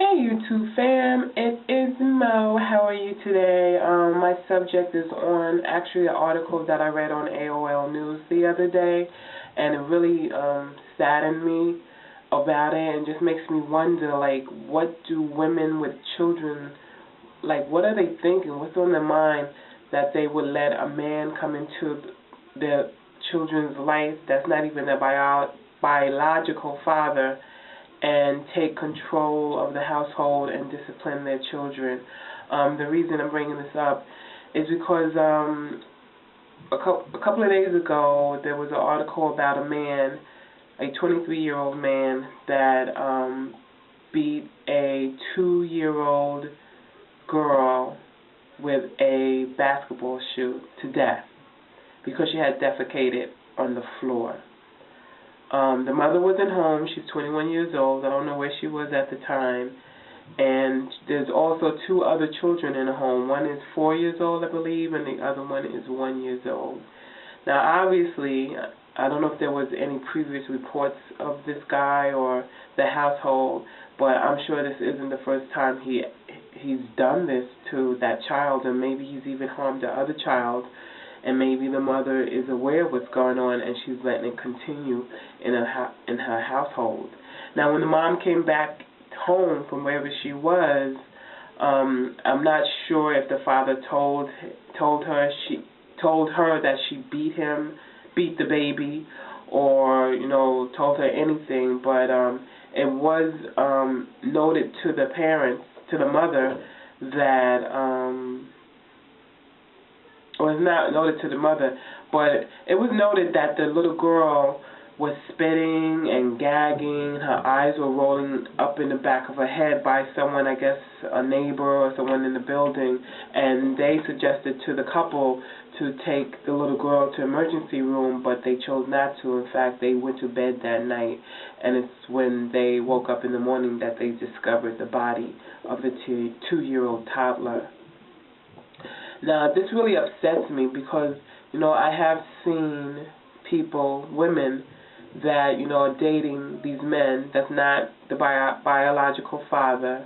Hey YouTube fam, it is Mo. How are you today? My subject is on actually an article that I read on AOL News the other day, and it really saddened me about it, and just makes me wonder, like, what do women with children, like, what are they thinking? What's on their mind that they would let a man come into their children's life that's not even their biological father, and take control of the household and discipline their children. The reason I'm bringing this up is because a couple of days ago there was an article about a man, a 23-year-old man, that beat a 2-year-old girl with a basketball shoe to death because she had defecated on the floor. The mother wasn't home. She's 21 years old. I don't know where she was at the time. And there's also 2 other children in the home. One is 4 years old, I believe, and the other one is 1 year old. Now, obviously, I don't know if there was any previous reports of this guy or the household, but I'm sure this isn't the first time he's done this to that child, and maybe he's even harmed the other child. And maybe the mother is aware of what's going on, and she's letting it continue in her household. Now, when the mom came back home from wherever she was, I'm not sure if the father told her that she beat the baby, or told her anything. But it was noted to the parents, to the mother, that. Well, it's not noted to the mother, but it was noted that the little girl was spitting and gagging. Her eyes were rolling up in the back of her head by someone, I guess a neighbor or someone in the building, and they suggested to the couple to take the little girl to emergency room, but they chose not to. In fact, they went to bed that night, and it's when they woke up in the morning that they discovered the body of the 2-year-old toddler. Now, this really upsets me because, I have seen people, women, that, are dating these men that's not the biological father,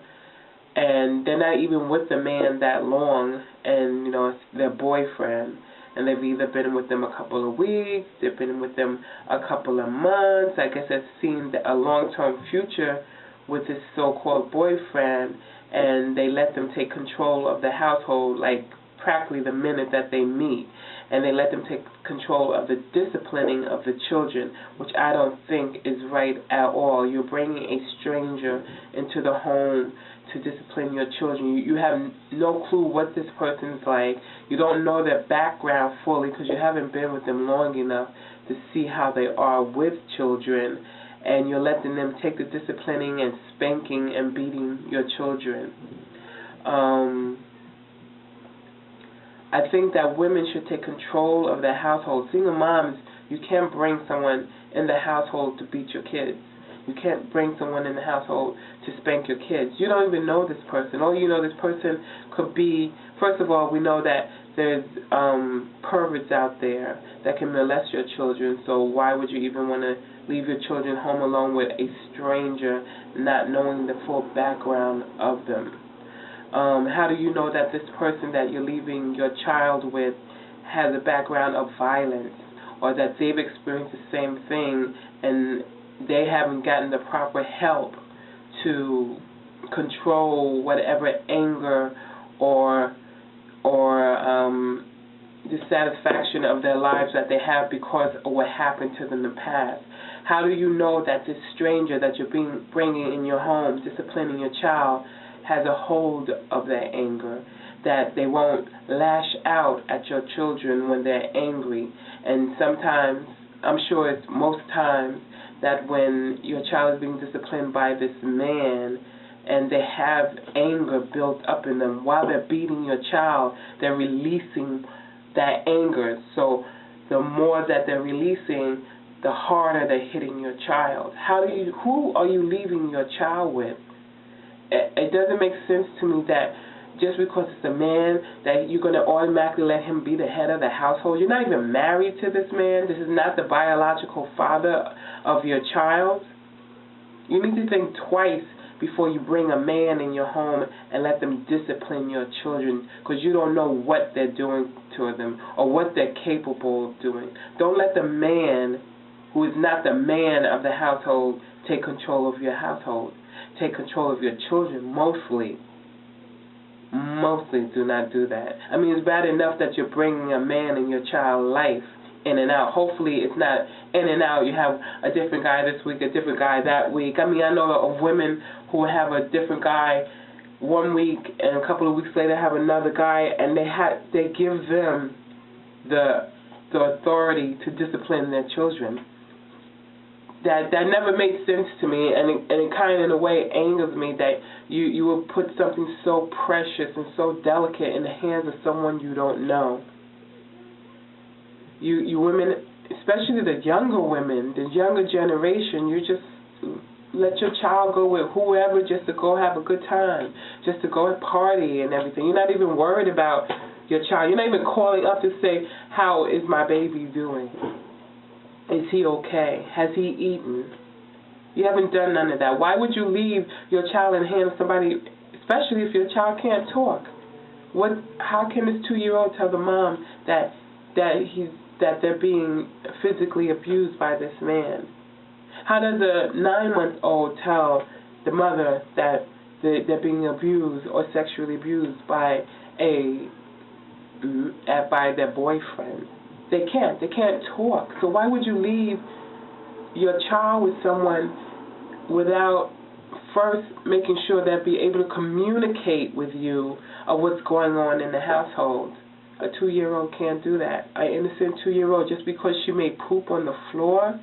and they're not even with the man that long, and, it's their boyfriend, and they've either been with them a couple of weeks, they've been with them a couple of months. I guess they've seen a long-term future with this so-called boyfriend, and they let them take control of the household, like, practically the minute that they meet, and they let them take control of the disciplining of the children, which I don't think is right at all. You're bringing a stranger into the home to discipline your children. You have no clue what this person's like. You don't know their background fully because you haven't been with them long enough to see how they are with children, and you're letting them take the disciplining and spanking and beating your children. I think that women should take control of their household. Single moms, you can't bring someone in the household to beat your kids. You can't bring someone in the household to spank your kids. You don't even know this person. All you know, this person could be, first of all, we know that there's perverts out there that can molest your children, so why would you even want to leave your children home alone with a stranger, not knowing the full background of them? How do you know that this person that you're leaving your child with has a background of violence, or that they've experienced the same thing and they haven't gotten the proper help to control whatever anger or dissatisfaction of their lives that they have because of what happened to them in the past? How do you know that this stranger that you're bringing in your home, disciplining your child, has a hold of their anger, that they won't lash out at your children when they're angry? And sometimes, I'm sure it's most times, that when your child is being disciplined by this man and they have anger built up in them, while they're beating your child, they're releasing that anger. So the more that they're releasing, the harder they're hitting your child. Who are you leaving your child with? It doesn't make sense to me that just because it's a man that you're going to automatically let him be the head of the household. You're not even married to this man. This is not the biological father of your child. You need to think twice before you bring a man in your home and let them discipline your children, because you don't know what they're doing to them or what they're capable of doing. Don't let the man who is not the man of the household take control of your household. Take control of your children, mostly. Mostly do not do that. I mean, it's bad enough that you're bringing a man in your child's life in and out. Hopefully it's not in and out. You have a different guy this week, a different guy that week. I mean, I know of women who have a different guy one week and a couple of weeks later have another guy, and they give them the authority to discipline their children. That never made sense to me, and it kind of in a way angers me that you will put something so precious and so delicate in the hands of someone you don't know. You women, especially the younger women, the younger generation, you just let your child go with whoever just to go have a good time, just to go and party and everything. You're not even worried about your child. You're not even calling up to say, how is my baby doing? Is he okay? Has he eaten? You haven't done none of that. Why would you leave your child in the hands of somebody, especially if your child can't talk? How can this 2-year-old tell the mom that they're being physically abused by this man? How does a 9-month-old tell the mother that they're being abused or sexually abused by their boyfriend? They can't talk. So why would you leave your child with someone without first making sure they'll be able to communicate with you of what's going on in the household? A 2-year-old can't do that. An innocent 2-year-old, just because she may poop on the floor,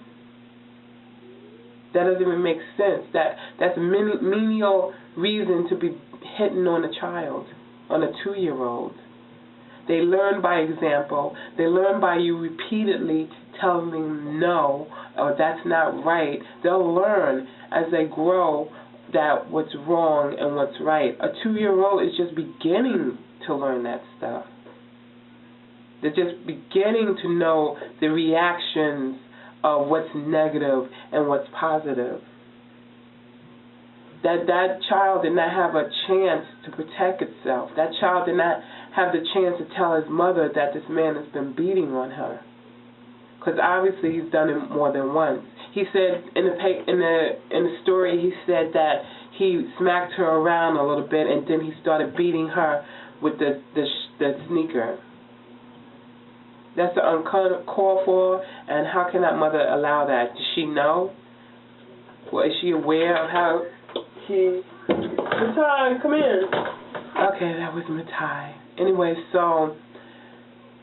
that doesn't even make sense. That's a menial reason to be hitting on a child, on a 2-year-old. They learn by example. They learn by you repeatedly telling them no, or that's not right. They'll learn as they grow that what's wrong and what's right. A 2-year-old is just beginning to learn that stuff. They're just beginning to know the reactions of what's negative and what's positive. That child did not have a chance to protect itself. That child did not have the chance to tell his mother that this man has been beating on her, because obviously he's done it more than once. He said in the story, he said that he smacked her around a little bit and then he started beating her with the sneaker. That's uncalled for, and how can that mother allow that? Does she know? Well, is she aware of how he... Matai, come in. Okay, that was Matai. Anyway, so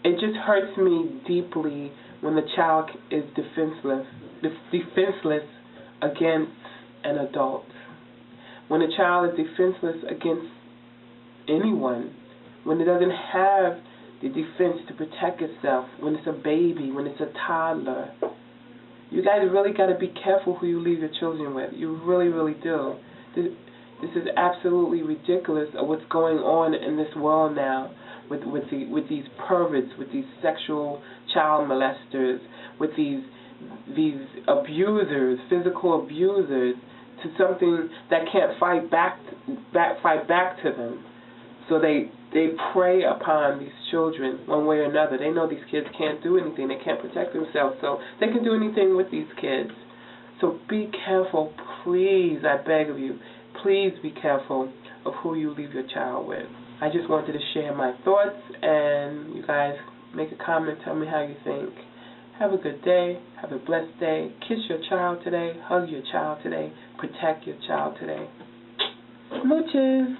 it just hurts me deeply when the child is defenseless against an adult. When a child is defenseless against anyone, when it doesn't have the defense to protect itself, when it's a baby, when it's a toddler. You guys really got to be careful who you leave your children with. You really, really do. This is absolutely ridiculous of what's going on in this world now with these perverts, with these sexual child molesters, with these abusers, physical abusers, to something that can't fight back to them. So they prey upon these children one way or another. They know these kids can't do anything. They can't protect themselves, so they can do anything with these kids. So be careful, please, I beg of you. Please be careful of who you leave your child with. I just wanted to share my thoughts, and you guys make a comment, tell me how you think. Have a good day. Have a blessed day. Kiss your child today. Hug your child today. Protect your child today. Smooches.